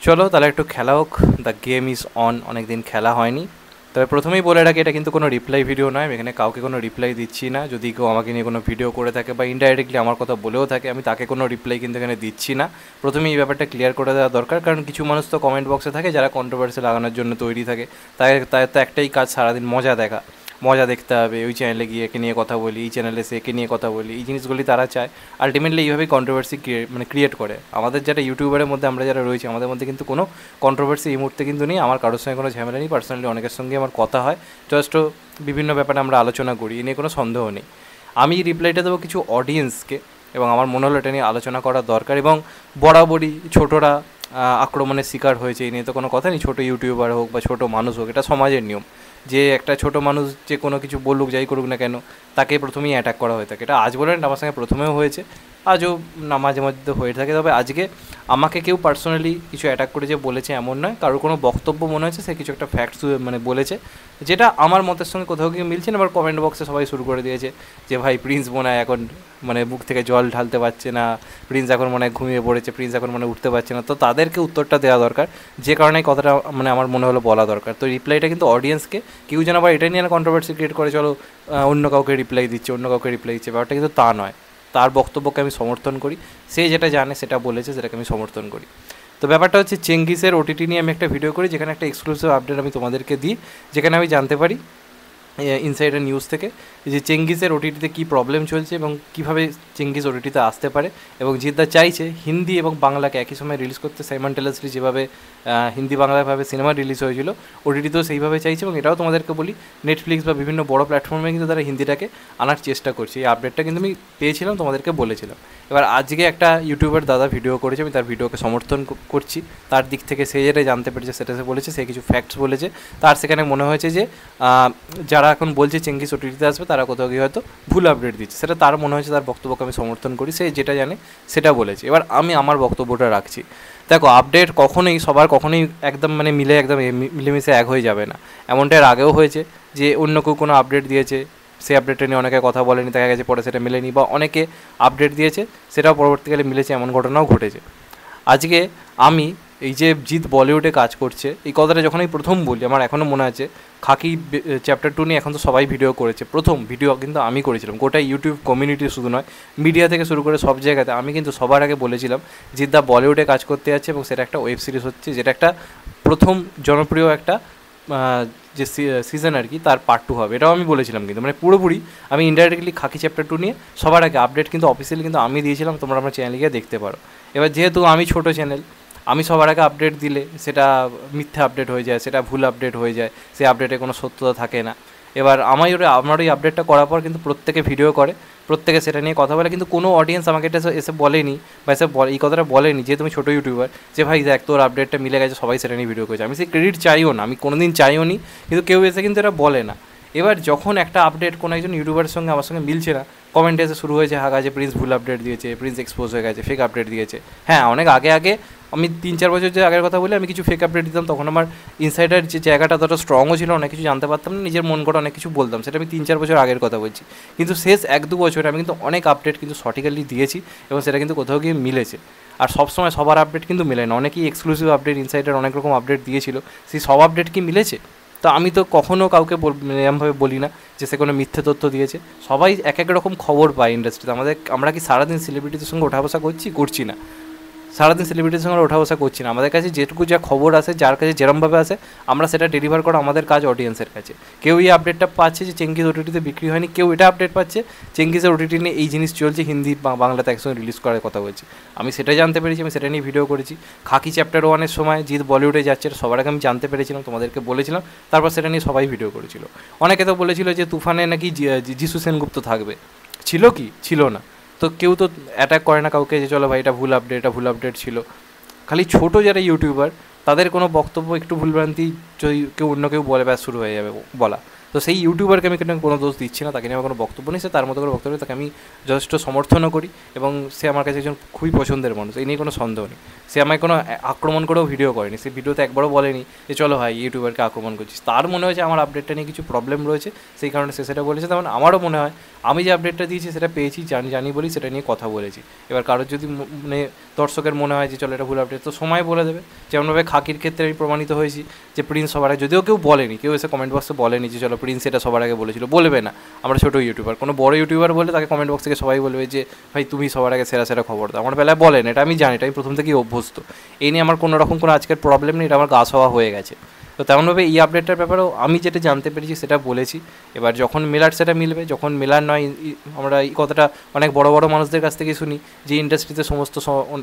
চলো তাহলে একটু খেলা হোক। The game is on. অনেক দিন খেলা হয়নি। তবে প্রথমেই বলে রাখি, এটা কিন্তু কোনো রিপ্লাই ভিডিও নয়। আমি এখানে কাউকে কোনো রিপ্লাই দিচ্ছি না। যদি কেউ আমাকে নিয়ে কোনো ভিডিও করে থাকে বা ইনডাইরেক্টলি আমার কথা বলেও থাকে, আমি তাকে কোনো রিপ্লাই কিন্তু এখানে দিচ্ছি না। প্রথমেই এই ব্যাপারটা ক্লিয়ার করে দেওয়া দরকার, কারণ কিছু মানুষ তো কমেন্ট বক্সে থাকে যারা কন্ট্রোভার্সি লাগানোর জন্য তৈরি থাকে। তাই তো একটাই কাজ, সারাদিন মজা দেখা, মজা দেখতে হবে। ওই চ্যানেলে গিয়ে একে নিয়ে কথা বলি, এই চ্যানেলে সে একে নিয়ে কথা বলি, এই জিনিসগুলি তারা চায়। আলটিমেটলি এইভাবেই কন্ট্রোভার্সি ক্রিয়েট করে। আমাদের যারা ইউটিউবারের মধ্যে আমরা যারা রয়েছি, আমাদের মধ্যে কিন্তু কোনো কন্ট্রোভার্সি এই মুহূর্তে কিন্তু নেই। আমার কারোর সঙ্গে কোনো ঝামেলা নেই। পার্সোনালি অনেকের সঙ্গে আমার কথা হয়, জাস্ট বিভিন্ন ব্যাপারে আমরা আলোচনা করি, এ নিয়ে কোনো সন্দেহ নেই। আমি রিপ্লাইটা দেবো কিছু অডিয়েন্সকে, এবং আমার মনে হলো এটা নিয়ে আলোচনা করা দরকার। এবং বরাবরই ছোটরা আক্রমণের শিকার হয়েছে, এই নিয়ে তো কোনো কথা নেই। ছোটো ইউটিউবার হোক বা ছোটো মানুষ হোক, এটা সমাজের নিয়ম যে একটা ছোট মানুষ যে কোনো কিছু বলুক, যাই করুক না কেন, তাকে প্রথমেই অ্যাটাক করা হয়ে থাকে। এটা আজ বলেন, আমার সঙ্গে প্রথমেও হয়েছে, আজও না মাঝে মধ্যে হয়ে থাকে। তবে আজকে আমাকে কেউ পার্সোনালি কিছু অ্যাটাক করে যে বলেছে এমন নয়। কারোর কোনো বক্তব্য মনে হয়েছে সে কিছু একটা ফ্যাক্টস বলেছে, যেটা আমার মতের সঙ্গে কোথাও গিয়ে মিলছে না। এবার কমেন্ট বক্সে সবাই শুরু করে দিয়েছে যে ভাই প্রিন্স মনে হয় এখন মুখ থেকে জল ঢালতে পারছে না, প্রিন্স এখন মনে হয় ঘুমিয়ে পড়েছে, প্রিন্স এখন উঠতে পারছে না। তো তাদেরকে উত্তরটা দেওয়া দরকার, যে কারণে কথাটা আমার মনে হলো বলা দরকার। তো রিপ্লাইটা কিন্তু অডিয়েন্সকে, কেউ যেন আবার এটা নিয়ে কন্ট্রোভার্সি ক্রিয়েট করে চলো অন্য কাউকে রিপ্লাই দিচ্ছে, অন্য কাউকে রিপ্লাই দিচ্ছে, ব্যাপারটা কিন্তু তা নয়। তার বক্তব্যকে আমি সমর্থন করি, সে যেটা জানে সেটা বলেছে, সেটাকে আমি সমর্থন করি। তো ব্যাপারটা হচ্ছে, চেঙ্গিসের ওটিটি নিয়ে আমি একটা ভিডিও করি, যেখানে একটা এক্সক্লুসিভ আপডেট আমি তোমাদেরকে দিই, যেখানে আমি জানতে পারি ইনসাইডার নিউজ থেকে যে চেঙ্গিসের ওটিটিতে কী প্রবলেম চলছে এবং কীভাবে চেঙ্গিস ওটিটিতে আসতে পারে। এবং জিদ্দা চাইছে হিন্দি এবং বাংলাকে একই সময় রিলিজ করতে, সাইমালটেনিয়াসলি যেভাবে হিন্দি বাংলাভাবে সিনেমা রিলিজ হয়েছিল, ওটিটিতেও সেইভাবে চাইছে। এবং এটাও তোমাদেরকে বলি, নেটফ্লিক্স বা বিভিন্ন বড় প্ল্যাটফর্মে কিন্তু তারা হিন্দিটাকে আনার চেষ্টা করছে। এই আপডেটটা কিন্তু আমি পেয়েছিলাম, তোমাদেরকে বলেছিলাম। এবার আজকে একটা ইউটিউবার দাদা ভিডিও করেছে, আমি তার ভিডিওকে সমর্থন করছি। তার দিক থেকে সে যেটা জানতে পেরেছে সেটা সে বলেছে, সে কিছু ফ্যাক্টস বলেছে। তার সেখানে মনে হয়েছে যে যারা এখন বলছে চেঙ্গিস ওটিটিতে আসবে, তারা কোথাও গিয়ে হয়তো ভুল আপডেট দিচ্ছে। সেটা তার মনে হয়েছে, তার বক্তব্যকে আমি সমর্থন করি। সে যেটা জানে সেটা বলেছে। এবার আমি আমার বক্তব্যটা রাখছি। দেখো, আপডেট কখনোই সবার কখনোই একদম মিলেমিশে এক হয়ে যাবে না। এমনটা এর আগেও হয়েছে যে অন্য কেউ কোনো আপডেট দিয়েছে, সেই আপডেটটা নিয়ে অনেকে কথা বলেনি, দেখা গেছে পরে সেটা মেলেনি, বা অনেকে আপডেট দিয়েছে সেটাও পরবর্তীকালে মিলেছে, এমন ঘটনাও ঘটেছে। আজকে আমি এই যে জিৎ বলিউডে কাজ করছে, এই কথাটা যখন আমি প্রথম বলি, আমার এখনও মনে আছে, খাকি চ্যাপ্টার 2 নিয়ে এখন তো সবাই ভিডিও করেছে, প্রথম ভিডিও কিন্তু আমি করেছিলাম। গোটা ইউটিউব কমিউনিটি শুধু নয়, মিডিয়া থেকে শুরু করে সব জায়গাতে আমি কিন্তু সবার আগে বলেছিলাম জিদ্দা বলিউডে কাজ করতে যাচ্ছে, এবং সেটা একটা ওয়েব সিরিজ হচ্ছে, যেটা একটা প্রথম জনপ্রিয় একটা যে সিজন আর কি, তার পার্ট 2 হবে, এটাও আমি বলেছিলাম। কিন্তু পুরোপুরি আমি ইনডাইরেক্টলি খাকি চ্যাপ্টার 2 নিয়ে সবার আগে আপডেট কিন্তু অফিসিয়ালি কিন্তু আমি দিয়েছিলাম। তোমরা আমার চ্যানেলে গিয়ে দেখতে পারো। এবার যেহেতু আমি ছোটো চ্যানেল, আমি সবার আগে আপডেট দিলে সেটা মিথ্যা আপডেট হয়ে যায়, সেটা ভুল আপডেট হয়ে যায়, সেই আপডেটে কোনো সত্যতা থাকে না। এবার আমার ওই আপডেটটা করার পর কিন্তু প্রত্যেকে ভিডিও করে, প্রত্যেকে সেটা নিয়ে কথা বলে, কিন্তু কোনো অডিয়েন্স আমাকে এটা এসে বলেনি, বা এই কথাটা বলেনি যে তুমি ছোটো ইউটিউবার, যে ভাই দেখ তোর আপডেটটা মিলে গেছে, সবাই সেটা নিয়ে ভিডিও করেছে। আমি সেই ক্রেডিট চাইও না, আমি কোনো দিন চাইও নি, কিন্তু কেউ এসে কিন্তু এটা বলে না। এবার যখন একটা আপডেট কোনো একজন ইউটিউবারের সঙ্গে আমার সঙ্গে মিলছে না, কমেন্টে এসে শুরু হয়েছে হাগা যে প্রিন্স ভুল আপডেট দিয়েছে, প্রিন্স এক্সপোজ হয়ে গেছে, ফেক আপডেট দিয়েছে। হ্যাঁ, অনেক আগে আমি 3-4 বছর যে আগের কথা বলি, আমি কিছু ফেক আপডেট দিতাম, তখন আমার ইনসাইডার যে জায়গাটা ততটা স্ট্রংও ছিল, অনেক কিছু জানতে পারতাম না, নিজের মন করে অনেক কিছু বলতাম, সেটা আমি 3-4 বছর আগের কথা বলছি। কিন্তু শেষ 1-2 বছরে আমি কিন্তু অনেক আপডেট কিন্তু সঠিক্যালি দিয়েছি, এবং সেটা কিন্তু কোথাও গিয়ে মিলেছে। আর সবসময় সবার আপডেট কিন্তু মিলে না, অনেকেই এক্সক্লুসিভ আপডেট, ইনসাইডার অনেক রকম আপডেট দিয়েছিল, সেই সব আপডেট কি মিলেছে? তো আমি তো কখনও কাউকে এরমভাবে বলি না যে সে কোনো মিথ্যে তথ্য দিয়েছে। সবাই এক এক রকম খবর পায় ইন্ডাস্ট্রিতে। আমরা কি সারাদিন সেলিব্রিটিদের সঙ্গে ওঠা বসা করছি না? সারাদিন সেলিব্রিটির সঙ্গে ওঠা বসা করছি না। আমাদের কাছে যেটুকু যা খবর আসে, যার কাছে যেরমভাবে আসে, আমরা সেটা ডেলিভার করা আমাদের কাজ অডিয়েন্সের কাছে। কেউ এই আপডেটটা পাচ্ছে যে চেঙ্গিস ওটিটিতে বিক্রি হয়নি, কেউ এটা আপডেট পাচ্ছে চেঙ্গিসের ওটিটি নিয়ে এই জিনিস চলছে, হিন্দি বাংলাতে একসঙ্গে রিলিজ করার কথা বলছি। আমি সেটা জানতে পেরেছি, আমি সেটা নিয়ে ভিডিও করেছি। খাকি চ্যাপ্টার 1-এর সময় জিৎ বলিউডে যাচ্ছে, সবার আগে আমি জানতে পেরেছিলাম, তোমাদেরকে বলেছিলাম, তারপর সেটা নিয়ে সবাই ভিডিও করেছিল। অনেকে তো বলেছিল যে তুফানে নাকি যিশু সেনগুপ্ত থাকবে, ছিল কি ছিল না? তো কেউ তো অ্যাটাক করে না কাউকে যে চলো ভাই এটা ভুল আপডেট ছিল। খালি ছোটো যারা ইউটিউবার, তাদের কোনো বক্তব্য একটু ভুলভ্রান্তি যদি কেউ অন্য কেউ বলে, ব্যাস শুরু হয়ে যাবে বলা। তো সেই ইউটিউবারকে আমি কোনো দোষ দিচ্ছি না, তাকে নিয়ে আমার কোনো বক্তব্য নেই, সে তার মতো করে বক্তব্য, তাকে আমি যথেষ্ট সমর্থনও করি এবং সে আমার কাছে একজন খুবই পছন্দের মানুষ, এই নিয়ে কোনো সন্দেহ নেই। সে আমায় কোনো আক্রমণ করেও ভিডিও করেনি, সে ভিডিওতে একবারও বলেনি যে চলো ভাই ইউটিউবারকে আক্রমণ করছিস। তার মনে হয়েছে আমার আপডেটটা নিয়ে কিছু প্রবলেম রয়েছে, সেই কারণে সে সেটা বলেছে। তেমন আমারও মনে হয় আমি যে আপডেটটা দিয়েছি সেটা পেয়েছি, জানি বলি সেটা নিয়ে কথা বলেছি। এবার কারোর যদি মানে দর্শকের মনে হয় যে চলো এটা ভুল আপডেট, তো সময় বলে দেবে। যেমনভাবে খাকির ক্ষেত্রে আমি প্রমাণিত হয়েছি যে প্রিন্স সবার আগে, যদিও কেউ বলেনি, কেউ এসে কমেন্ট বক্সে বলেনি যে চলো প্রিন্স এটা সবার আগে বলেছিল, বলবে না। আমরা ছোটো ইউটিউবার, কোনো বড় ইউটিউবার বলে তাকে কমেন্ট বক্স থেকে সবাই বলবে যে ভাই তুমি সবার আগে সেরা খবর দাও। আমার বেলায় বলেন, এটা আমি জানি, এটা আমি প্রথম থেকেই অভ্যস্ত। এই নিয়ে আমার কোনো রকম কোনো আজকের প্রবলেম নেই, এটা আমার গা সওয়া হয়ে গেছে। তো তেমনভাবে এই আপডেটটার ব্যাপারেও আমি যেটা জানতে পেরেছি সেটা বলেছি। এবার যখন মেলার সেটা মিলবে, যখন মেলার নয়, আমরা এই কথাটা অনেক বড় বড় মানুষদের কাছ থেকে শুনি যে ইন্ডাস্ট্রিতে সমস্ত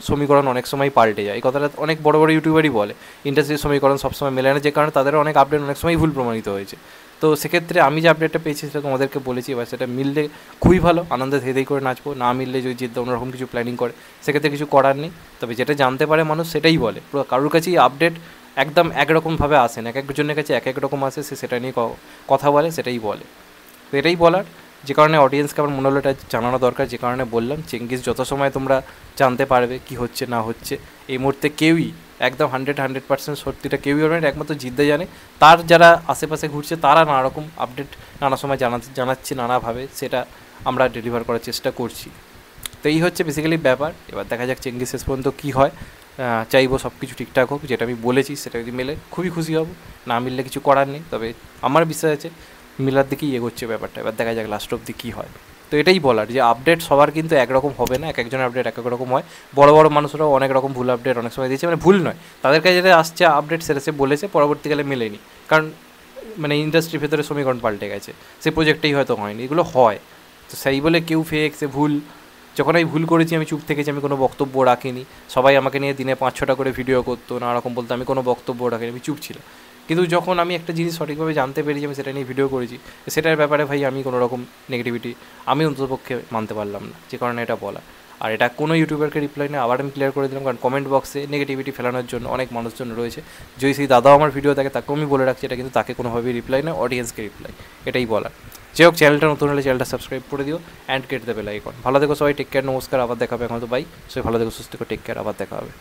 সমীকরণ অনেক সময় পাল্টে যায়। এই কথাটা অনেক বড় বড় ইউটিউবারই বলে, ইন্ডাস্ট্রির সমীকরণ সবসময় মেলে না, যে কারণে তাদের অনেক আপডেট অনেক সময় ভুল প্রমাণিত হয়েছে। তো সেক্ষেত্রে আমি যে আপডেটটা পেয়েছি সেটা তোমাদেরকে বলেছি। এবার সেটা মিললে খুবই ভালো, আনন্দে ধেই করে নাচবো, না মিললে যদি জিদ্দা অন্যরকম কিছু প্ল্যানিং করে সেক্ষেত্রে কিছু করার নেই। তবে যেটা জানতে পারে মানুষ সেটাই বলে, পুরো কারোর কাছেই আপডেট একদম একরকমভাবে আসে না, এক একজনের কাছে এক এক রকম আসে, সে সেটা নিয়ে কথা বলে, সেটাই বলে। তো এটাই বলার, যে কারণে অডিয়েন্সকে আমার মনে হলো এটা জানানো দরকার, যে কারণে বললাম চেঙ্গিস যত সময় তোমরা জানতে পারবে কি হচ্ছে না হচ্ছে। এই মুহূর্তে কেউই একদম 100% সত্যিটা কেউই হবে না, একমাত্র জিদ্দা জানে। তার যারা আশেপাশে ঘুরছে তারা নানা রকম আপডেট নানা সময় জানাচ্ছে নানাভাবে, সেটা আমরা ডেলিভার করার চেষ্টা করছি। তো এই হচ্ছে বেসিক্যালি ব্যাপার। এবার দেখা যাক চেঙ্গিস শেষ পর্যন্ত কী হয়। চাইবো সব কিছু ঠিকঠাক হোক, যেটা আমি বলেছি সেটা যদি মেলে খুবই খুশি হব, না মিললে কিছু করার নেই। তবে আমার বিশ্বাস আছে মিলার দিকেই এগোচ্ছে ব্যাপারটা। এবার দেখা যাক লাস্ট অব্দি কী হয়। তো এটাই বলার যে আপডেট সবার কিন্তু একরকম হবে না, এক একজনের আপডেট এক এক রকম হয়। বড় বড় মানুষরাও অনেক রকম ভুল আপডেট অনেক সময় দিয়েছে, মানে ভুল নয়, তাদের কাছে যেটা আসছে আপডেট সেটা সে বলেছে, পরবর্তীকালে মেলেনি, কারণ মানে ইন্ডাস্ট্রির ভেতরে সমীকরণ পাল্টে গেছে, সে প্রজেক্টেই হয়তো হয়নি, এগুলো হয়। তো সেই বলে কেউ ফেক, সে ভুল। যখন আমি ভুল করেছি আমি চুপ থেকেছি, আমি কোনো বক্তব্য রাখিনি। সবাই আমাকে নিয়ে দিনে 5-6টা করে ভিডিও করতো, নানা রকম বলতো, আমি কোনো বক্তব্য রাখিনি, আমি চুপ ছিলাম। কিন্তু যখন আমি একটা জিনিস সঠিকভাবে জানতে পেরেছি, আমি সেটা নিয়ে ভিডিও করেছি, সেটার ব্যাপারে ভাই আমি কোনো রকম নেগেটিভিটি আমি অন্ততপক্ষে মানতে পারলাম না, যে কারণে এটা বলা। আর এটা কোনো ইউটিউবারকে রিপ্লাই না, আবার আমি ক্লিয়ার করে দিলাম, কারণ কমেন্ট বক্সে নেগেটিভিটি ফেলানোর জন্য অনেক মানুষজন রয়েছে। যদি সেই দাদাও আমার ভিডিও থাকে তাকেও আমি বলে রাখছি, এটা কিন্তু তাকে কোনোভাবেই রিপ্লাই না, অডিয়েন্সকে রিপ্লাই, এটাই বলার। যাই হোক, চ্যানেলটা নতুন হলে চ্যানেলটা সাবস্ক্রাইব করে দিও অ্যান্ড কেটে দেবে লাইক। ভালো দেখো সবাই, টেক কেয়ার, নমস্কার, আবার দেখা হবে। এখন তো বাই, সবাই ভালো দেখো, সুস্থ থেকো, টেক কেয়ার, আবার দেখা হবে।